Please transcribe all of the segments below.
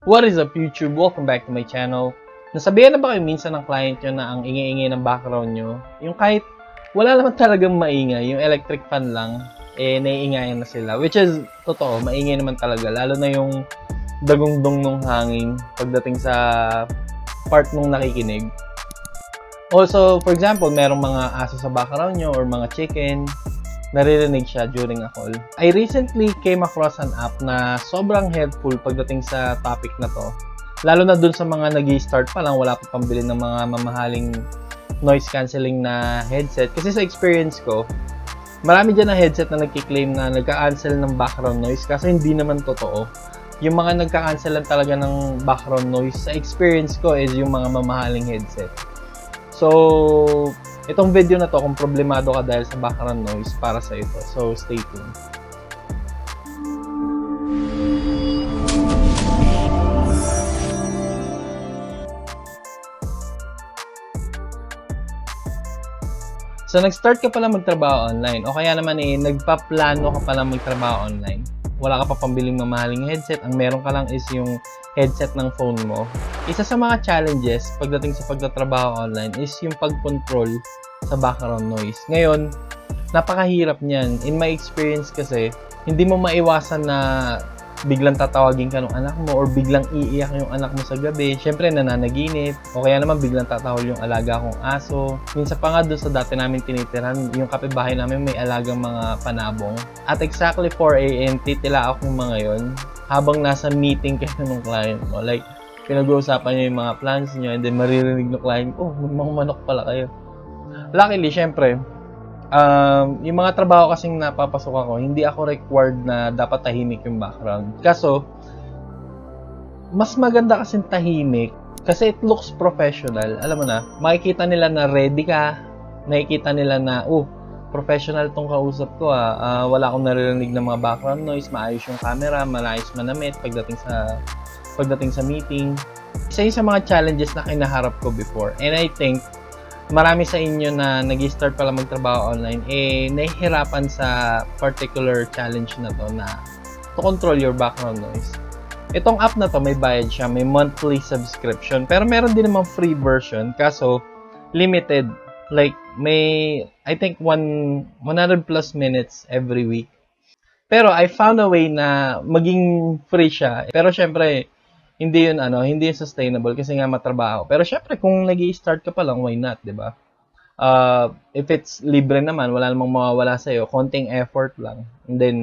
What is up YouTube? Welcome back to my channel. Nasabihan na ba kayo minsan ng client nyo na ang ingay-ingay ng background nyo? Yung kahit wala naman talagang maingay, yung electric fan lang, naiingayan na sila. Which is, totoo, maingay naman talaga. Lalo na yung dagong-dong ng hangin pagdating sa part nung nakikinig. Also, for example, merong mga aso sa background nyo or mga chicken, naririnig siya during a call. I recently came across an app na sobrang helpful pagdating sa topic na to. Lalo na dun sa mga nag-i-start pa lang, wala pa pambili ng mga mamahaling noise cancelling na headset. Kasi sa experience ko, marami dyan na headset na nagkiklaim na nagka-cancel ng background noise kasi hindi naman totoo. Yung mga nagka-cancel lang talaga ng background noise, sa experience ko is yung mga mamahaling headset. So, itong video na to, kung problemado ka dahil sa background noise, para sa ito. So, stay tuned. So, nag-start ka pala magtrabaho online o kaya naman nagpaplano ka pala magtrabaho online. Wala ka pa pambiling mamahaling headset, ang meron ka lang is yung headset ng phone mo. Isa sa mga challenges pagdating sa pagtatrabaho online is yung pag-control sa background noise. Ngayon, napakahirap niyan. In my experience kasi, hindi mo maiwasan na biglang tatawagin ka ng anak mo or biglang iiyak yung anak mo sa gabi. Siyempre, nananaginip. O kaya naman biglang tatawag yung alaga kong aso. Minsan pa nga doon sa dati namin tinitirahan, yung kapitbahay namin may alagang mga panabong. At exactly 4 AM, titila ako mga yon habang nasa meeting kayo ng client mo. Like, pinag-uusapan nyo yung mga plans nyo and then maririnig ng client, oh, may mga manok pala kayo. Luckily, syempre, yung mga trabaho kasing napapasok ako, hindi ako required na dapat tahimik yung background. Kaso, mas maganda kasing tahimik kasi it looks professional. Alam mo na, makikita nila na ready ka, nakikita nila na, professional tong kausap ko wala akong naririnig ng mga background noise, maayos yung camera, malayos manamit pagdating sa meeting. Isa yun sa mga challenges na kinaharap ko before. And I think, marami sa inyo na nag-start pala magtrabaho online, nahihirapan sa particular challenge na to na to control your background noise. Itong app na to, may bayad siya, may monthly subscription, pero meron din namang free version, kaso limited. Like, may, I think, 100 plus minutes every week. Pero I found a way na maging free siya. Pero syempre, hindi yun sustainable kasi nga matrabaho. Pero syempre kung nag-i-start ka pa lang, why not, 'di ba? If it's libre naman, wala namang mawawala sa iyo, konting effort lang and then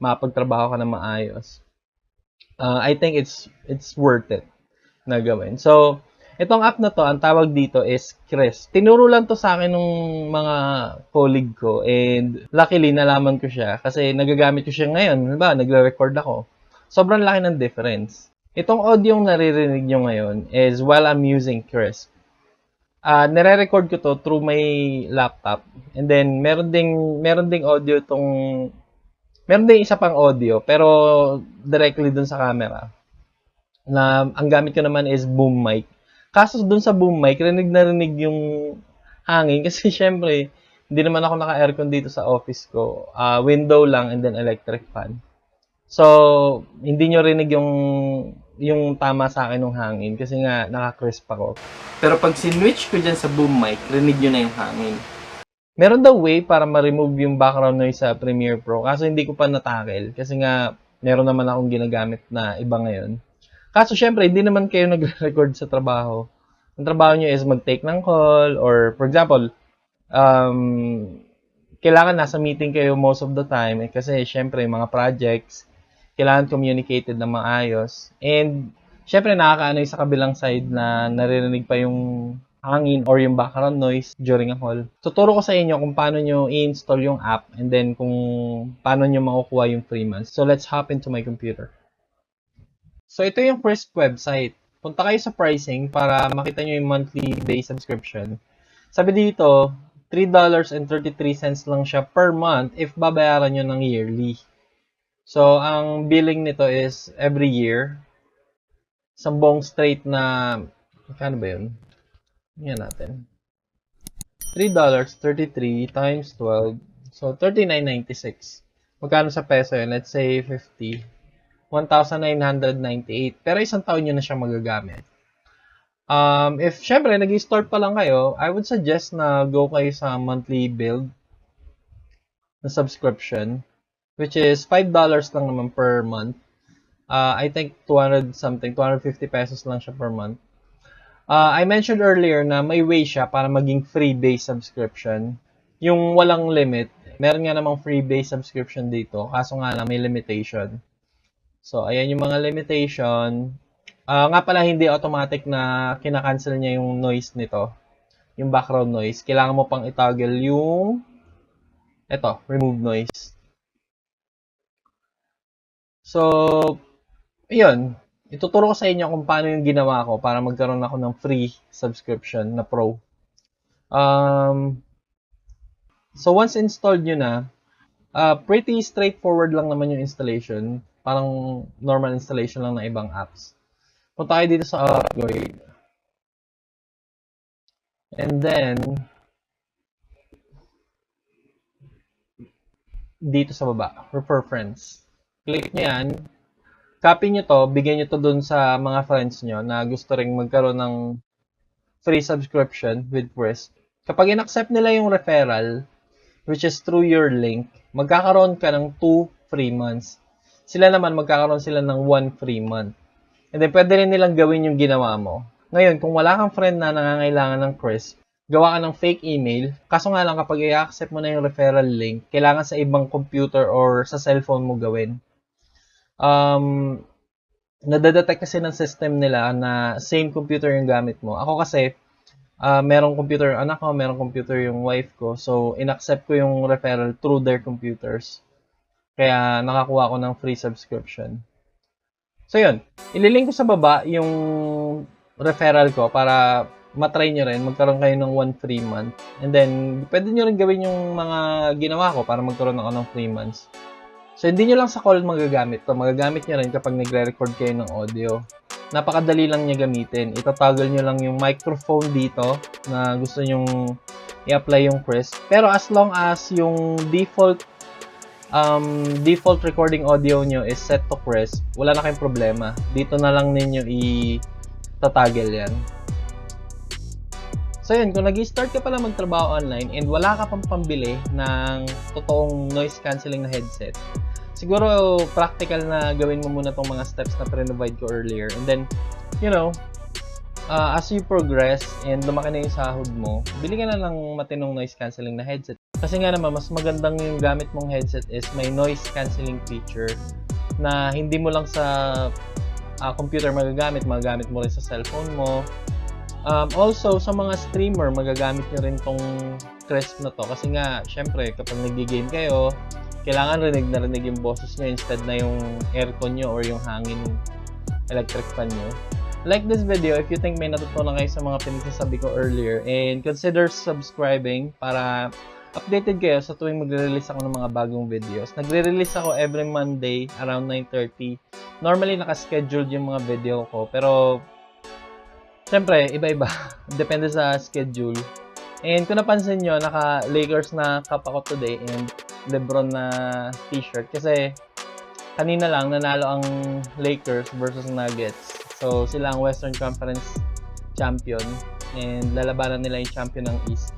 makapagtrabaho ka na maayos. I think it's worth it na gawin. So, itong app na to, ang tawag dito is Chris. Tinuro lang to sa akin ng mga colleague ko and luckily nalaman ko siya kasi nagagamit ko siya ngayon. Diba? Nagre-record ako. Sobrang laki ng difference. Itong audio yung naririnig nyo ngayon is while I'm using Crisp. Nire-record ko to through my laptop. And then, meron ding audio meron ding isa pang audio, pero directly dun sa camera. Na, ang gamit ko naman is boom mic. Kaso dun sa boom mic, rinig na rinig yung hangin. Kasi syempre, hindi naman ako naka-aircon dito sa office ko. Window lang and then electric fan. So, hindi nyo rinig yung tama sa akin ng hangin kasi nga naka-crisp ako. Pero pag sinwitch ko dyan sa boom mic, rinig nyo na yung hangin. Meron daw way para ma-remove yung background noise sa Premiere Pro. Kaso hindi ko pa natackle kasi nga meron naman akong ginagamit na iba ngayon. Kaso syempre, hindi naman kayo nagre-record sa trabaho. Ang trabaho nyo is mag-take ng call or for example, kailangan nasa meeting kayo most of the time kasi syempre mga projects, kailangan communicated na maayos. And, syempre, nakakaano yung sa kabilang side na naririnig pa yung hangin or yung background noise during a call. Tuturo ko sa inyo kung paano nyo i-install yung app and then kung paano nyo makukuha yung free months. So, let's hop into my computer. So, ito yung first website. Punta kayo sa pricing para makita nyo yung monthly day subscription. Sabi dito, $3.33 lang siya per month if babayaran nyo ng yearly. So, ang billing nito is every year. Isang buong straight na, magkano ba yun? Yan natin. $3.33 times 12. So, $39.96. Magkano sa peso yun? Let's say 50. 1,998. Pero isang taon nyo na siya magagamit. If syempre nag-start pa lang kayo, I would suggest na go kayo sa monthly build na subscription, which is $5 lang naman per month. I think 250 pesos lang siya per month. I mentioned earlier na may way siya para maging free-based subscription. Yung walang limit, meron nga namang free-based subscription dito, kaso nga lang may limitation. So, ayan yung mga limitation. Nga pala, hindi automatic na kinakancel niya yung noise nito. Yung background noise. Kailangan mo pang itoggle yung remove noise. So, yun. Ituturo ko sa inyo kung paano yung ginawa ko para magkaroon ako ng free subscription na Pro. So, once installed nyo na, pretty straightforward lang naman yung installation. Parang normal installation lang ng ibang apps. Punta kayo dito sa upgrade. And then, dito sa baba, refer friends. Click nyo yan. Copy nyo to, bigyan nyo to dun sa mga friends nyo na gusto ring magkaroon ng free subscription with Crisp. Kapag in-accept nila yung referral, which is through your link, magkakaroon ka ng 2 free months. Sila naman, magkakaroon sila ng 1 free month. And then, pwede rin nilang gawin yung ginawa mo. Ngayon, kung wala kang friend na nangangailangan ng Crisp, gawa ka ng fake email. Kaso nga lang, kapag i-accept mo na yung referral link, kailangan sa ibang computer or sa cellphone mo gawin. Nadadetect kasi ng system nila na same computer yung gamit mo. Ako kasi, merong computer yung anak ko, merong computer yung wife ko. So, in-accept ko yung referral through their computers. Kaya, nakakuha ko ng free subscription. So, yun. Ililink ko sa baba yung referral ko para matry nyo rin. Magkaroon kayo ng 1 free month. And then, pwede nyo rin gawin yung mga ginawa ko para magkaroon ako ng free months. So, hindi nyo lang sa call magagamit to. Magagamit nyo rin kapag nagre-record kayo ng audio. Napakadali lang niya gamitin. Itatoggle nyo lang yung microphone dito na gusto nyong i-apply yung Crisp. Pero as long as yung default recording audio nyo is set to Crisp, wala na kayong problema. Dito na lang ninyo i-toggle yan. So yun, kung nag-start ka pala magtrabaho online and wala ka pang pambili ng totoong noise cancelling na headset, siguro practical na gawin mo muna tong mga steps na pre-provide ko earlier. And then, you know, as you progress and lumaki na yung sahod mo, bili ka na ng matinong noise cancelling na headset. Kasi nga naman, mas magandang yung gamit mong headset is may noise cancelling feature na hindi mo lang sa computer magagamit mo rin sa cellphone mo. Also, sa mga streamer, magagamit nyo rin tong Crisp na to. Kasi nga, syempre, kapag nag-game kayo, kailangan rinig na rinig yung boses nyo instead na yung aircon nyo or yung hangin electric fan nyo. Like this video if you think may natutunan kayo sa mga pinagsasabi ko earlier, and consider subscribing para updated kayo sa tuwing magre-release ako ng mga bagong videos. Nagre-release ako every Monday around 9:30. Normally, nakascheduled yung mga video ko, pero siyempre, iba-iba. Depende sa schedule. And kung napansin nyo, naka-Lakers na cup ako today and LeBron na t-shirt. Kasi kanina lang nanalo ang Lakers versus Nuggets. So sila ang Western Conference champion. And lalabanan nila yung champion ng East.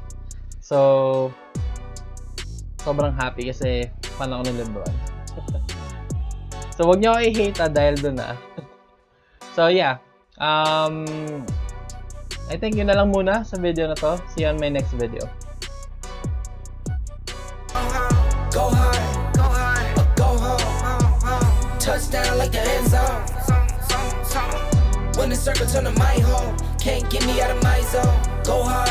So sobrang happy kasi fan ako ng LeBron. So wag nyo ako i-hate dahil dun So yeah. I think yun na lang muna sa video na to. See you on my next video. Go hard, go home. Touchdown like the end zone. When the circle turn to my home, can't get me out of my zone. Go hard.